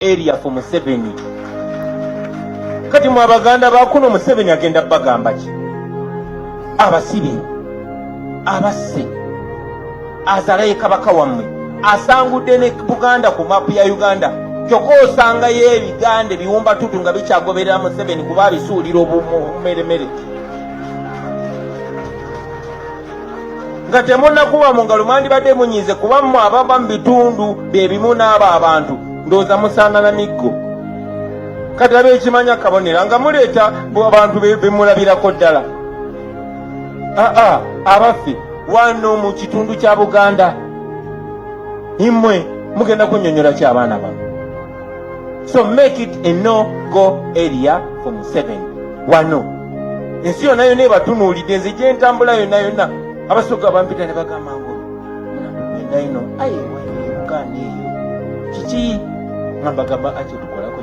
area for Museveni. Kati mu Abaganda bakuno Museveni agenda bagamba ki? Abasibe, abasse, azalaye kabaka wammwe, asangudde ne Buganda ku mapu ya Uganda. Kyokka osangayo ebigande biwumba tutu nga bikyagoberera Museveni kuba bisuulira obumeremere. Nga temunnakuba mu ngalo mwandibadde munyize kuba mmwe ababa mu bitundu bye bimu n'abo abantu ndowooza musaana miggo. Kati ab'ekimanya kabonera nga muleeta abantu bemulabirako ddala. Abaffe wano mu kitundu kya Buganda immwe mugenda kunnyonnyola ki abaana bano? So make it a no-go area for Museveni. Wano ensi yonna yonna ebatunuulidde, nzija entambula yonna yonna abasooka bampita ne bagamba ngo enda ino ayi wayi Buganda eyo kiki nga mbagamba kyetukolako.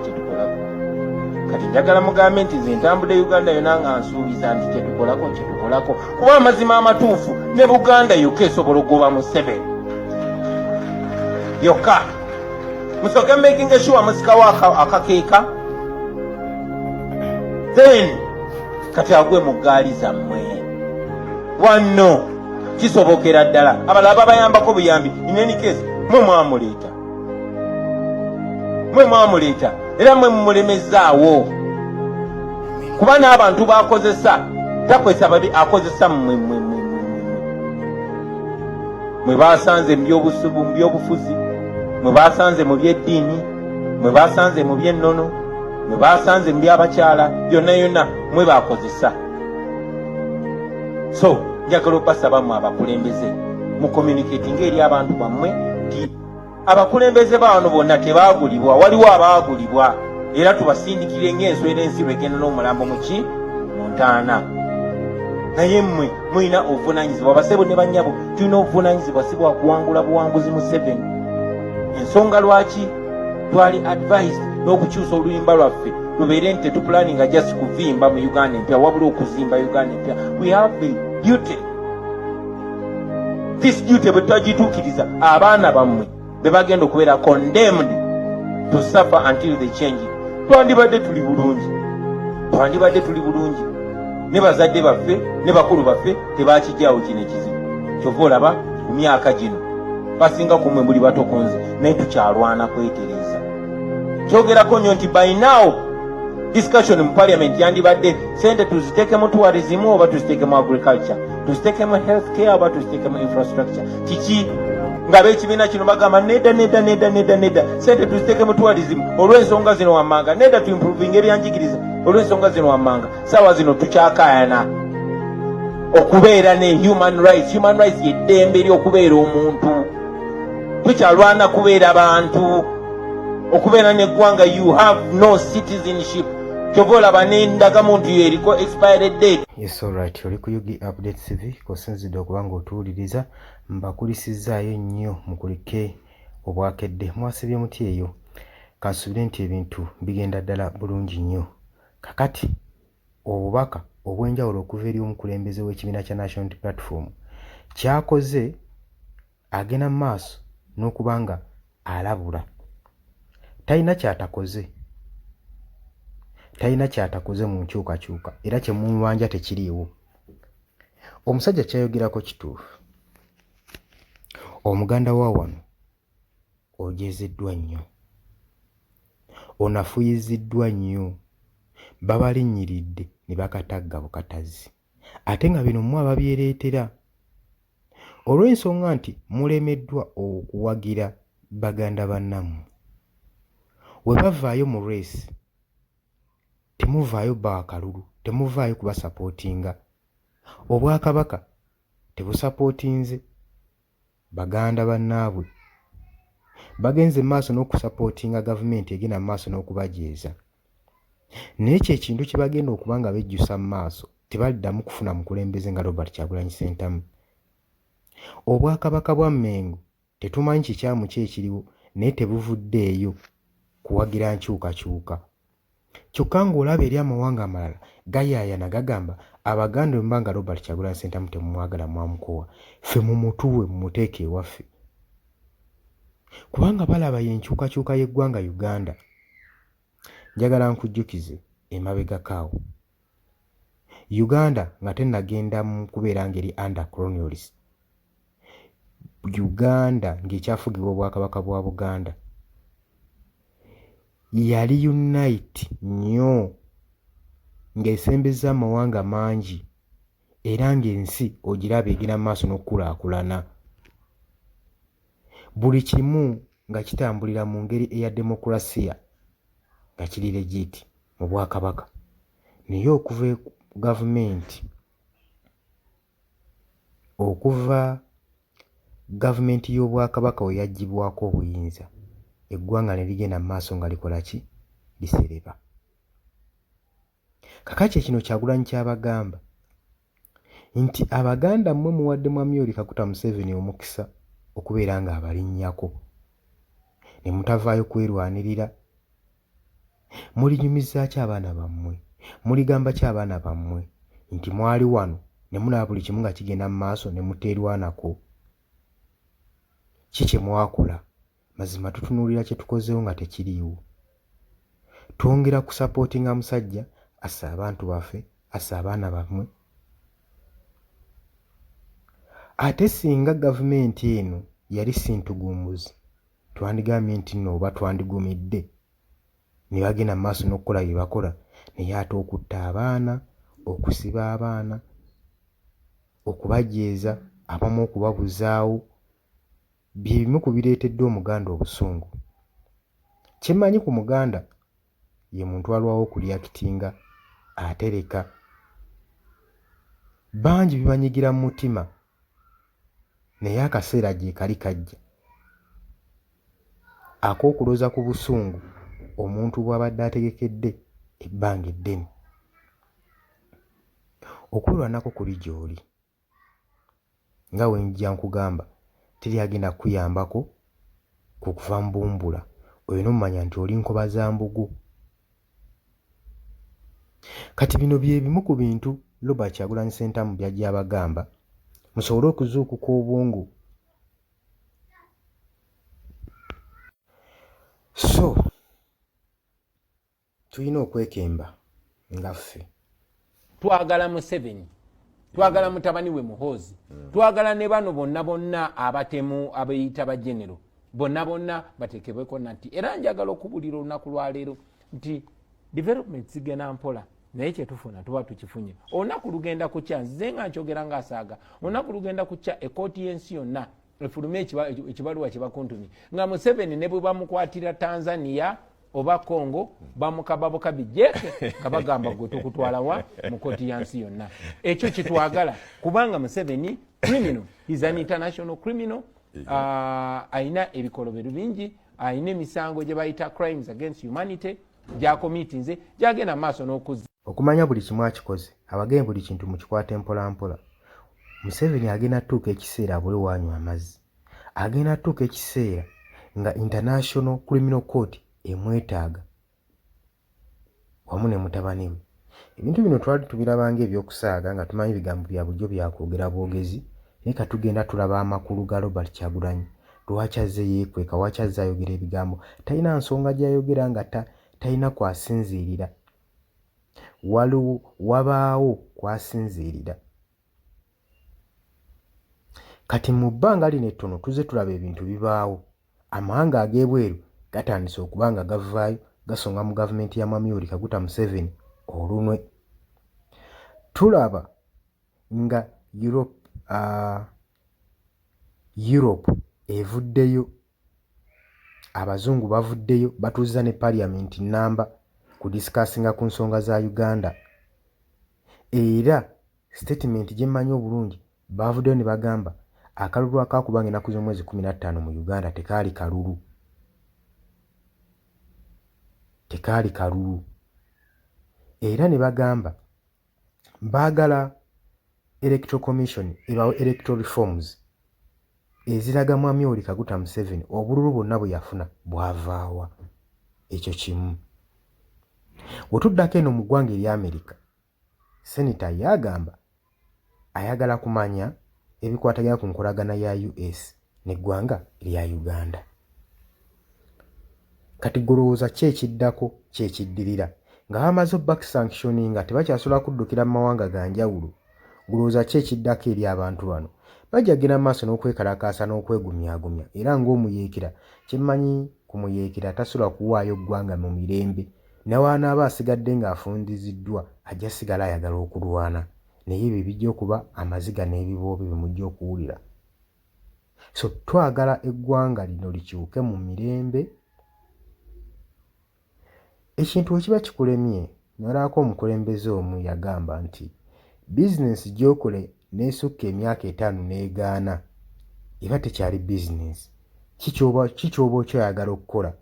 Kati njagala mugambe nti nze ntambula Uganda yonna nga nsuubiza nti kyetukolako kuba amazima amatuufu ne Buganda yokka esobola okugoba Museveni yokka. Musooke making sure musikawo akakeeka then kati agwe mu ggaali zammwe wano kisobokera ddala. Abalala babayambako buyambi in any case mwe mwamuleeta era mwe mumulemezaawo kuba n'abantu bakozesa takwesa babi akozesa mwe basanze mu byobufuzi, mwe basanze mu byeddiini, mwe basanze mu by'ennono, mwe basanze mu by'abakyala, byonna yonna mwe bakozesa. So njagala obasaba mu abakulembeze mu communicating eri abantu bammwe nti abakulembeze bano bonna tebaagulibwa, waliwo abaagulibwa era tubasindikire ng'enswera ensiru egenda n'omulambo mu ntaana. Naye mmwe mulina obuvunaanyizibwa, basebo ne bannyabo tulina obuvunaanyizibwa si bwa kuwangula buwanguzi Museveni. Ensonga lwaki twali advised n'okukyusa oluyimba lwaffe lubeere nti tetupulaninga just kuvimba mu Uganda empya wabula okuzimba Uganda empya. We have a duty. This duty bwe twagituukiriza abaana bammwe be bagenda okubeera condemned to suffer until they change. Twandibadde tuli bulungi ne bazadde baffe ne bakulu baffe tebakijjaawo kino ekizibu. Kyova olaba ku myaka gino basinga ku mmwe muli bato kunze naye tukyalwana kwetereeza. Kyogerako nnyo nti by now discussion mu parliament yandibadde sente tuziteeke mu tourism oba tuziteeke mu agriculture, tuziteeke mu health care oba tuziteeke mu infrastructure. Kiki nga b'ekibiina kino bagamba nedda sente tuziteeke mu tourism olw'ensonga zino wammanga, nedda tu improving ebyanjigiriza olw'ensonga zino wammanga. Saawa zino tukyakaayana okubeera ne human rights yeddembe ly'okubeera omuntu. Tukyalwana kubeera bantu, okubeera n'eggwanga you have no citizenship. Kyova olaba n'endagamuntu yo eriko expired date. Yes, alright. Oli ku Yugi Updates TV kosinzidde okuba ng'otuwuliriza. Mbakulisizaayo nnyo mukulike obwakedde mwasibye muti eyo. Kansubire nti ebintu bigenda ddala bulungi nnyo. Kakati obubaka obw'enjawulo okuva eri omukulembeze w'ekibiina kya National Unity Platform kyakoze agenda mu maaso n'okuba nga alabula. Talina kyatakoze mu nkyukakyuka era kyemumubanja tekiriiwo. Omusajja kyayogerako kituufu. Omuganda wa wano ojeezeddwa nnyo, onafuyiziddwa nnyo, babalinnyiridde ne bakatagga bukatazi ate nga bino mmwe ababyereetera olw'ensonga nti mulemeddwa okuwagira baganda bannammwe. We bavaayo mu race temuvaayo bbawa kalulu, temuvaayo kubasapootinga. Obwakabaka tebusapootinze baganda bannaabwe, bagenze maaso n'okusapootinga gavumenti egenda maaso n'okubajeeza. Naye kye kintu kye bagenda okuba nga bejjusa mu maaso tebaliddamu kufuna mukulembeze nga Robert Kyagulanyi Ssentamu. Obwakabaka bwa Mmengo tetumanyi kikyamu ki ekiriwo naye tebuvuddeeyo kuwagira nkyukakyuka. Kyokka ng'olaba eri amawanga amalala gayaayana gagamba Abaganda bwe nga Robert Kyagulanyi Ssentamu temumwagala mwamukowa, ffe mumutuwe mumuteeke ewaffe. Kubanga balaba y'enkyukakyuka y'eggwanga Uganda njagala nkujjukize emabega kaawo Uganda nga tennagenda mu kubeera ngeri under colonialist. Uganda ng'ekyafugibwa obwakabaka bwa Buganda yali unite nnyo ng'esembeza amawanga mangi era ng'ensi ogiraba egenda mu maaso n'okukulaakulana. Buli kimu nga kitambulira mu ngeri eya demokulasiya nga kiri legit mu bwakabaka. Naye okuva gavumenti y'obwakabaka we yaggyibwako obuyinza, eggwanga ne ligenda mu maaso nga likola ki? Lisereba. Kakati kino Kyagulanyi ky'abagamba nti Abaganda mmwe muwadde Mwami Yoweri Kaguta Museveni omukisa okubeera nga abalinnyako ne mutavaayo kwerwanirira. Mulinyumiza ki abaana bammwe? Muligamba ki abaana bammwe nti mwali wano ne mulaba buli kimu nga kigenda mu maaso ne muteerwanako? Ki kye mwakola? Mazima tutunuulira kye tukozeewo nga tekiriiwo. Twongera kusapootinga musajja assa abantu baffe, assa abaana bammwe. Ate singa gavumenti eno yali sintugumbuzi twandigambye nti nno oba twandigumidde ne bagenda mu maaso n'okukola bye bakola, naye ate okutta abaana, okusiba abaana, okubajeeza, abamu okubabuzaawo, bye bimu ku bireetedde Omuganda obusungu. Kye mmanyi ku Muganda ye muntu alwawo okuliyakitinga atereka. Bangi bibanyigira mu mutima naye akaseera gye kali kajja ak'okulooza ku busungu omuntu bw'abadde ategekedde ebbanga eddene. Okwerwanako kuli gy'oli nga we njja nkugamba, teri agenda kuyambako ku kuva mu bumbula. Olina omumanya nti oli nkoba za mbugu. Kati bino bye bimu ku bintu Robert Kyagulanyi Ssentamu by'ajja abagamba musobole okuzuukuka obwongo. So tulina okwekemba nga ffe. Twagala Museveni, twagala mutabani we Muhoozi, twagala ne bano bonna abatemu abayita ba genero, bonna batekebweko nati. Era njagala okubulira olunaku lwaleero nti development zigenda mpola naye kyetufuna tuba tukifunye. Olunaku lugenda kukya, nze nga nkyogera ng'asaaga, olunaku lugenda kukya ekkooti y'ensi yonna efulume ekibaluwa kye bakuntumye nga Museveni ne bwe bamukwatira Tanzania oba Congo bamukababuka bijeke nga bagamba gwe tukutwala wa mu kkooti y'ensi yonna. Ekyo kitwagala kubanga Museveni criminal, is an international criminal. Ayina ebikolobero bingi, ayina emisango gye bayita crimes against humanity gy'akomitinze gy'agenda maaso n'okuzza. Okumanya buli kimu akikoze, abagenge buli kintu mukikwate mpola mpola. Museveni agenda tuuka ekiseera abule wanywa amazzi. Agenda tuuka ekiseera nga International Criminal Court emwetaaga wamu ne mutabani we. Ebintu bino twali tubirabanga ebyokusaaga nga tumanyi bigambo bya bulijjo byakwogera bwogezi, naye katugenda tulaba amakulu ga Robert Kyagulanyi. Lwaki azze yeekweka, lwaki azze ayogera ebigambo? Talina nsonga gy'ayogera nga talina kwasinziirira. Wabaawo kwasinziirira. Kati mu bbanga lino ettono tuze tulaba ebintu bibaawo. Amawanga ag'ebweru gatandise okuba nga gavaayo gasonga mu gavumenti ya Mwami Yoweri Kaguta Museveni olunwe. Tulaba nga Europe evuddeyo, abazungu bavuddeyo batuuza ne parliament namba ku discussinga ku nsonga za Uganda. Era statement gye mmanyi obulungi bavuddeyo ne bagamba akalulu akaakubanga ennaku z'omwezi 15 mu Uganda tekaali kalulu. Tekaali kalulu. Era ne bagamba baagala Electoral Commission ebawo electoral reforms eziraga Mwami Yoweri Kaguta Museveni obululu bwonna bwe yafuna bwavaawa. Ekyo kimu. Bwe tuddako eno mu ggwanga erya Amerika, Senator yagamba ayagala kumanya ebikwatagana ku nkolagana ya US n'eggwanga erya Uganda. kati golowooza ki ekiddako ki ekiddirira nga bamaze back sanctioning nga tebakyasobola kuddukira mu mawanga ga njawulo. Golowooza ki ekiddako eri abantu bano? Bajja genda maaso n'okwekalakaasa n'okwegumyagumya era ng'omuyeekera kyemmanyi ku muyeekera tasobola kuwaayo ggwanga mu mirembe newaanaaba asigadde ng'afundiziddwa ajja sigala ayagala okulwana naye ebyo bijja okuba amaziga n'ebiboobe bye mujja okuwulira. So twagala eggwanga lino likyuke mu mirembe. Ekintu bwe kiba kikulemye nolaako omukulembeze omu yagamba nti bizinensi gy'okole n'esukka emyaka 5 n'egaana eba tekyali bizinensi. Ki ky'oba okyoyagala okukola?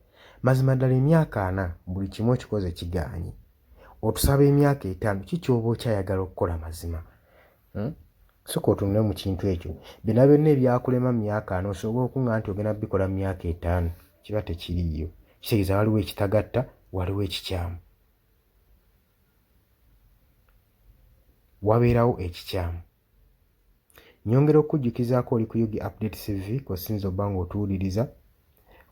Mazima ddala emyaka 4 buli kimu okikoze kigaanye. Otusaba emyaka 5 ki ky'oba okyayagala okukola mazima? Soka otunule mu kintu ekyo. Byonna byonna ebyakulema mu myaka 4 osobola okuŋŋa nti ogenda bikola mu myaka 5 kiba tekiriiyo. Kitegeeza waliwo ekitagatta, waliwo ekikyamu. Wabeerawo ekikyamu. Nyongera okujjukizaako oli ku Yugi Update TV kw'osinza obba ng'otuwuliriza.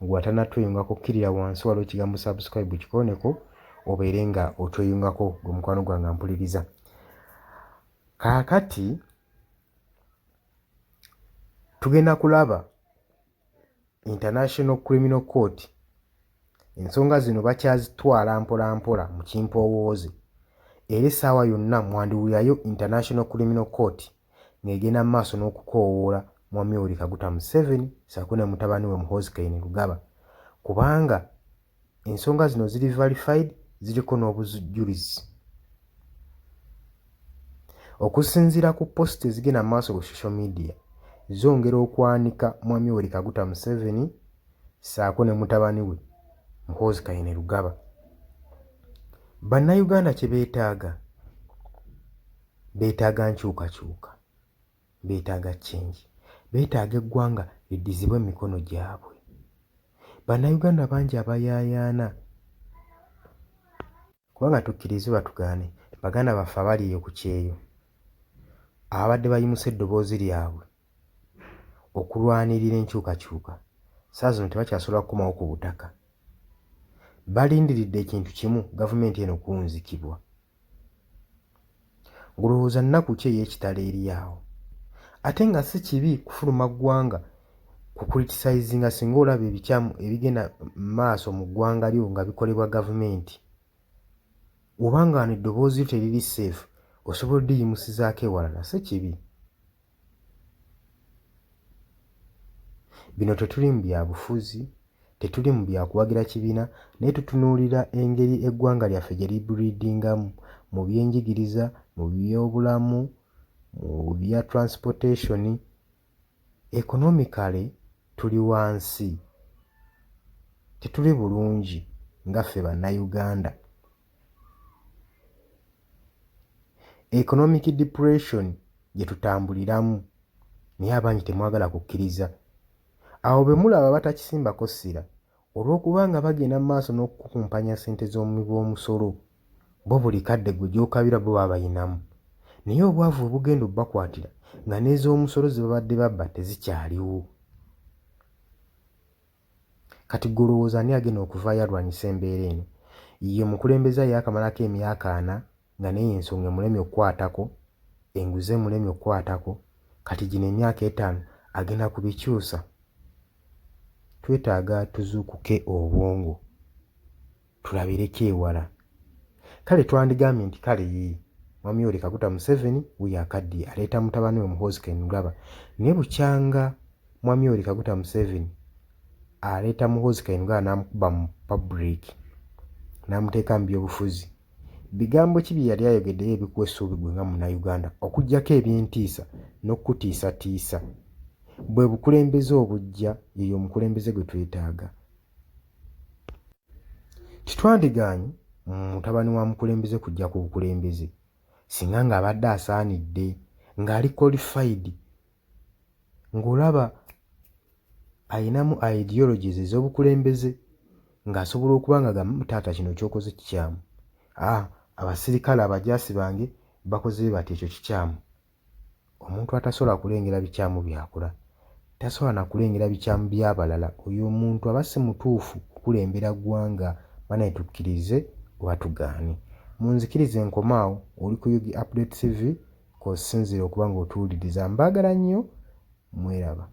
Gw'atanatweyungako kkirira wansi waliwo ekigambo subscribe kikoneko obeere nga otweyungako gwe mukwano gwange mpuliriza. Kaakati tugenda kulaba International Criminal Court. Ensonga zino bakyazitwala mpola mpola mu kimpowooze. Era essaawa yonna mwandiwulirayo International Criminal Court ng'egenda mu maaso n'okukoowoola Mwami Yoweri Kaguta Museveni ssaako ne mutabani we Muhoozi Kainerugaba, kubanga ensonga zino ziri verified, ziriko n'obujulizi. Okusinziira ku post ezigenda mu maaso ku social media zongera okwanika Mwami Yoweri Kaguta Museveni ssaako ne mutabani we Muhoozi Kainerugaba. Bannayuganda kye beetaaga nkyukakyuka, beetaaga change, beetaaga eggwanga liddizibwe mu mikono gyabwe. Bannayuganda bangi abayaayaana kubanga tukkirize batugaane baganda baffe abali eyo ku kyeyo abadde bayimusa eddoboozi lyabwe okulwanirira enkyukakyuka saa zino tebakyasobola kukomawo ku butaka. Balindiridde ekintu kimu, gavumenti eno kunzikibwa. Ngulowooza nnaku ki ey'ekitalo eri awo? Ate nga si kibi kufuluma ggwanga ku criticizinga singa olaba ebikyamu ebigenda maaso mu ggwanga lyo nga bikolebwa gavumenti. Obanga wano eddoboozi lyo teriri safe osobola oddiyimusizaako ewalala, si kibi. Bino tetuli mu byabufuzi, tetuli mu byakuwagira kibiina, naye tutunuulira engeri eggwanga lyaffe gye libreedingamu mu byenjigiriza, mu byobulamu, mu bya transportation. Economically tuli wansi, tetuli bulungi ngaffe bannayuganda. Economic depression gye tutambuliramu naye abangi temwagala kukkiriza. Awo bwe mulaba batakisimbako ssira olw'okubanga bagenda mu maaso n'okukumpanya ssente z'omusolo, bo buli kadde gwe gy'okabira bo baba bayinamu, naye obwavu obugenda obbakwatira nga n'ez'omusolo ze babadde babba tezikyaliwo. Kati golowooza ani agenda okuvaayo alwanyisa embeera eno? Ye mukulembeze yakamalako emyaka 4 nga naye ensonga emulemye okukwatako, enguzi emulemye okukwatako, kati gino emyaka 5 agenda kubikyusa. Twetaaga tuzuukuke obwongo tulabireko ewala. Kale twandigambye nti kale ye Mwami Yoweri Kaguta Museveni wuyo akaddiye aleeta mutabani we Muhoozi Kainerugaba, naye bukyanga Mwami Yoweri Kaguta Museveni aleeta Muhoozi Kainerugaba n'amukuba mu public n'amuteeka mu byobufuzi. Bigambo ki bye yali ayogeddeyo ebikuwa essuubi gwe nga munnayuganda okuggyako ebyentiisa n'okutiisatiisa? Bwe bukulembeze obujja yeyo omukulembeze gwe twetaaga. Titwandigaanye mutabani wa mukulembeze kujja ku bukulembeze singa ng'abadde asaanidde ng'ali qualified, ng'olaba ayinamu ideologies ez'obukulembeze ng'asobola okuba nga gamba taata kino ky'okoze kikyamu. Abasirikale abajaasi bange bakoze bati ekyo kikyamu. Omuntu atasobola kulengera bikyamu byakola tasobola na kulengera bikyamu by'abalala, oyo omuntu aba si mutuufu. kulembera ggwanga banaye tukkirize oba tugaane. Munzikirize nkomaawo, oli ku Yugi Update TV, k'osinzira okuba ng'otuwuliriza. Mbaagala nnyo, mweraba.